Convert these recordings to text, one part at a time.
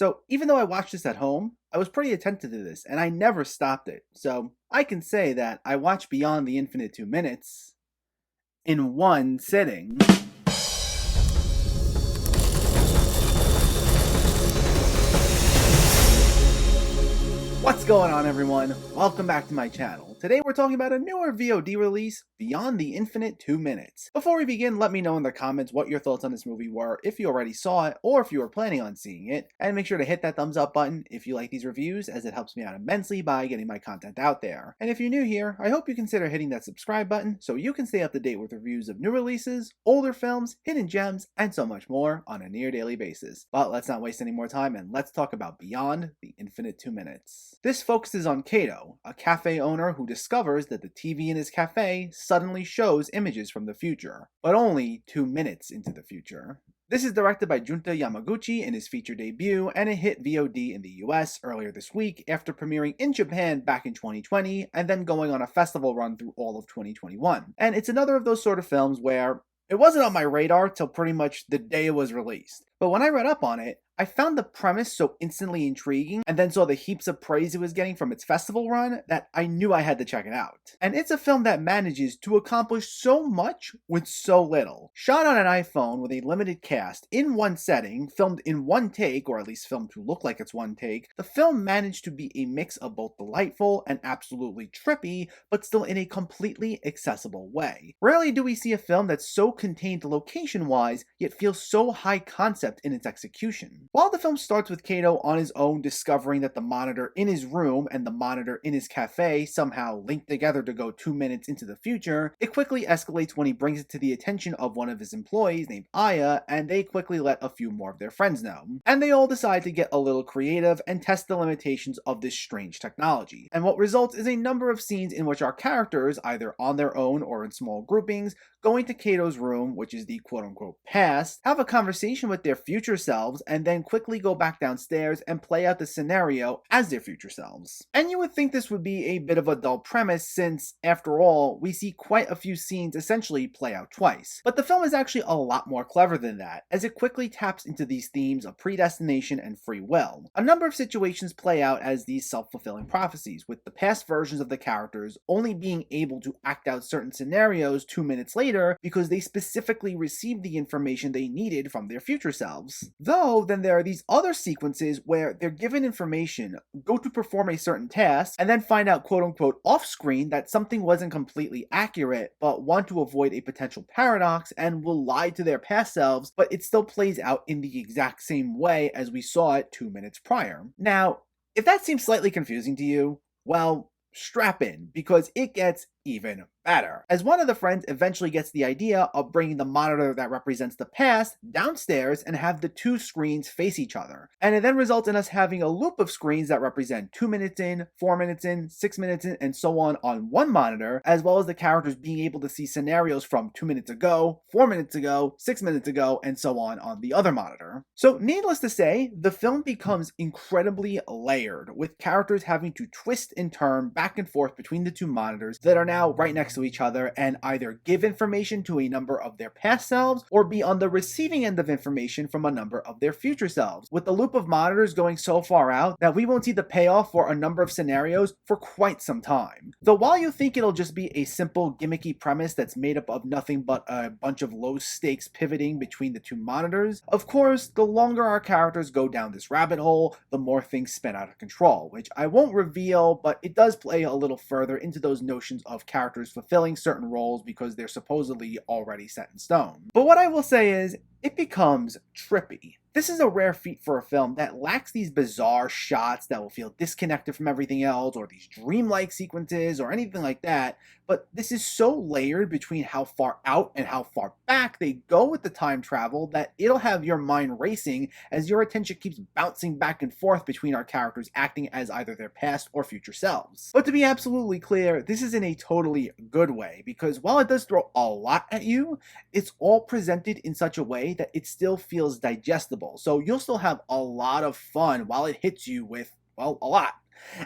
So even though I watched this at home, I was pretty attentive to this and I never stopped it. So I can say that I watched Beyond the Infinite 2 minutes in one sitting. What's going on, everyone? Welcome back to my channel. Today we're talking about a newer VOD release, Beyond the Infinite 2 minutes. Before we begin, let me know in the comments what your thoughts on this movie were, if you already saw it, or if you were planning on seeing it, and make sure to hit that thumbs up button if you like these reviews, as it helps me out immensely by getting my content out there. And if you're new here, I hope you consider hitting that subscribe button so you can stay up to date with reviews of new releases, older films, hidden gems, and so much more on a near daily basis. But let's not waste any more time and let's talk about Beyond the Infinite 2 minutes. This focuses on Kato, a cafe owner who discovers that the TV in his cafe suddenly shows images from the future, but only 2 minutes into the future. This is directed by Junta Yamaguchi in his feature debut, and it hit VOD in the US earlier this week after premiering in Japan back in 2020 and then going on a festival run through all of 2021. And it's another of those sort of films where it wasn't on my radar till pretty much the day it was released. But when I read up on it, I found the premise so instantly intriguing and then saw the heaps of praise it was getting from its festival run that I knew I had to check it out. And it's a film that manages to accomplish so much with so little. Shot on an iPhone with a limited cast, in one setting, filmed in one take, or at least filmed to look like it's one take, the film managed to be a mix of both delightful and absolutely trippy, but still in a completely accessible way. Rarely do we see a film that's so contained location-wise, yet feels so high concept in its execution. While the film starts with Kato on his own discovering that the monitor in his room and the monitor in his cafe somehow link together to go 2 minutes into the future, it quickly escalates when he brings it to the attention of one of his employees named Aya, and they quickly let a few more of their friends know. And they all decide to get a little creative and test the limitations of this strange technology. And what results is a number of scenes in which our characters, either on their own or in small groupings, going to Kato's room, which is the quote-unquote past, have a conversation with their future selves, and then quickly go back downstairs and play out the scenario as their future selves. And you would think this would be a bit of a dull premise since, after all, we see quite a few scenes essentially play out twice. But the film is actually a lot more clever than that, as it quickly taps into these themes of predestination and free will. A number of situations play out as these self-fulfilling prophecies, with the past versions of the characters only being able to act out certain scenarios 2 minutes later because they specifically received the information they needed from their future selves. Though, then there are these other sequences where they're given information, go to perform a certain task, and then find out quote-unquote off-screen that something wasn't completely accurate, but want to avoid a potential paradox and will lie to their past selves, but it still plays out in the exact same way as we saw it 2 minutes prior. Now, if that seems slightly confusing to you, well, strap in, because it gets even better, as one of the friends eventually gets the idea of bringing the monitor that represents the past downstairs and have the two screens face each other. And it then results in us having a loop of screens that represent 2 minutes in, 4 minutes in, 6 minutes in, and so on one monitor, as well as the characters being able to see scenarios from 2 minutes ago, 4 minutes ago, 6 minutes ago, and so on the other monitor. So needless to say, the film becomes incredibly layered, with characters having to twist and turn back and forth between the two monitors that are now right next to each other and either give information to a number of their past selves or be on the receiving end of information from a number of their future selves, with the loop of monitors going so far out that we won't see the payoff for a number of scenarios for quite some time. Though while you think it'll just be a simple gimmicky premise that's made up of nothing but a bunch of low stakes pivoting between the two monitors, of course, the longer our characters go down this rabbit hole, the more things spin out of control, which I won't reveal, but it does play a little further into those notions of characters fulfilling certain roles because they're supposedly already set in stone. But what I will say is, it becomes trippy. This is a rare feat for a film that lacks these bizarre shots that will feel disconnected from everything else, or these dreamlike sequences, or anything like that, but this is so layered between how far out and how far back they go with the time travel that it'll have your mind racing as your attention keeps bouncing back and forth between our characters acting as either their past or future selves. But to be absolutely clear, this is in a totally good way, because while it does throw a lot at you, it's all presented in such a way that it still feels digestible. So you'll still have a lot of fun while it hits you with, well, a lot.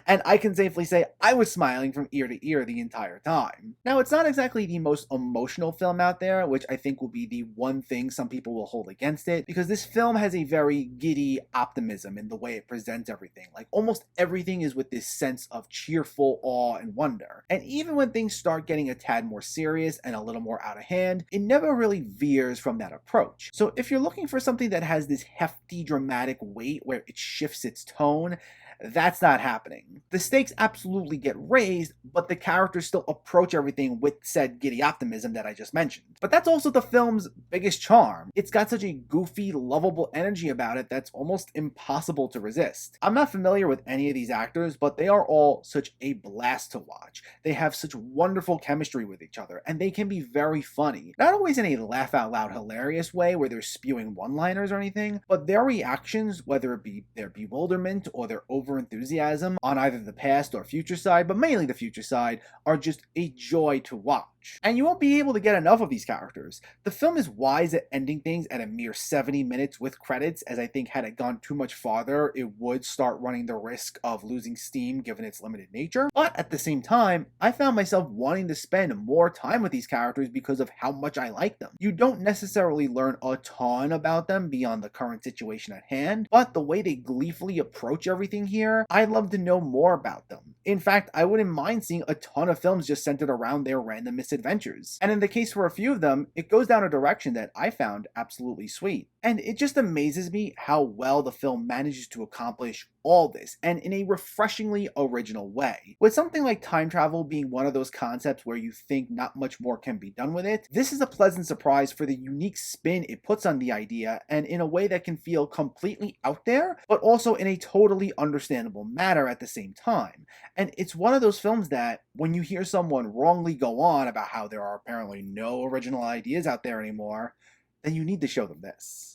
And I can safely say I was smiling from ear to ear the entire time. Now, it's not exactly the most emotional film out there, which I think will be the one thing some people will hold against it, because this film has a very giddy optimism in the way it presents everything. Like, almost everything is with this sense of cheerful awe and wonder. And even when things start getting a tad more serious and a little more out of hand, it never really veers from that approach. So if you're looking for something that has this hefty dramatic weight where it shifts its tone, that's not happening. The stakes absolutely get raised, but the characters still approach everything with said giddy optimism that I just mentioned. But that's also the film's biggest charm. It's got such a goofy, lovable energy about it that's almost impossible to resist. I'm not familiar with any of these actors, but they are all such a blast to watch. They have such wonderful chemistry with each other, and they can be very funny. Not always in a laugh out loud hilarious way where they're spewing one-liners or anything, but their reactions, whether it be their bewilderment or their over-enthusiasm on either the past or future side, but mainly the future side, are just a joy to watch. And you won't be able to get enough of these characters. The film is wise at ending things at a mere 70 minutes with credits, as I think had it gone too much farther, it would start running the risk of losing steam given its limited nature. But at the same time, I found myself wanting to spend more time with these characters because of how much I like them. You don't necessarily learn a ton about them beyond the current situation at hand, but the way they gleefully approach everything here, I'd love to know more about them. In fact, I wouldn't mind seeing a ton of films just centered around their random misadventures. And in the case for a few of them, it goes down a direction that I found absolutely sweet. And it just amazes me how well the film manages to accomplish all this, and in a refreshingly original way. With something like time travel being one of those concepts where you think not much more can be done with it, this is a pleasant surprise for the unique spin it puts on the idea, and in a way that can feel completely out there, but also in a totally understandable manner at the same time. And it's one of those films that, when you hear someone wrongly go on about how there are apparently no original ideas out there anymore, then you need to show them this.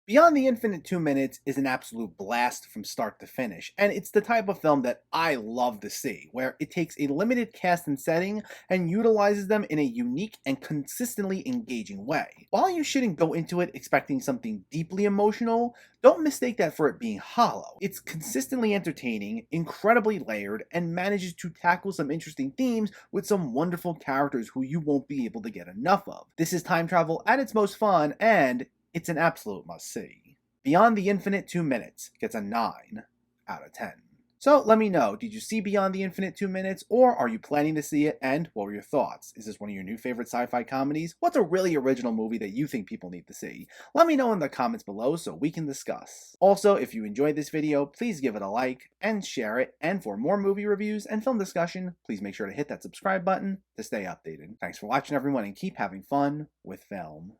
Beyond the Infinite 2 Minutes is an absolute blast from start to finish, and it's the type of film that I love to see, where it takes a limited cast and setting and utilizes them in a unique and consistently engaging way. While you shouldn't go into it expecting something deeply emotional, don't mistake that for it being hollow. It's consistently entertaining, incredibly layered, and manages to tackle some interesting themes with some wonderful characters who you won't be able to get enough of. This is time travel at its most fun, and it's an absolute must-see. Beyond the Infinite 2 Minutes gets a 9 out of 10. So let me know, did you see Beyond the Infinite 2 Minutes, or are you planning to see it, and what were your thoughts? Is this one of your new favorite sci-fi comedies? What's a really original movie that you think people need to see? Let me know in the comments below so we can discuss. Also, if you enjoyed this video, please give it a like and share it, and for more movie reviews and film discussion, please make sure to hit that subscribe button to stay updated. Thanks for watching everyone, and keep having fun with film.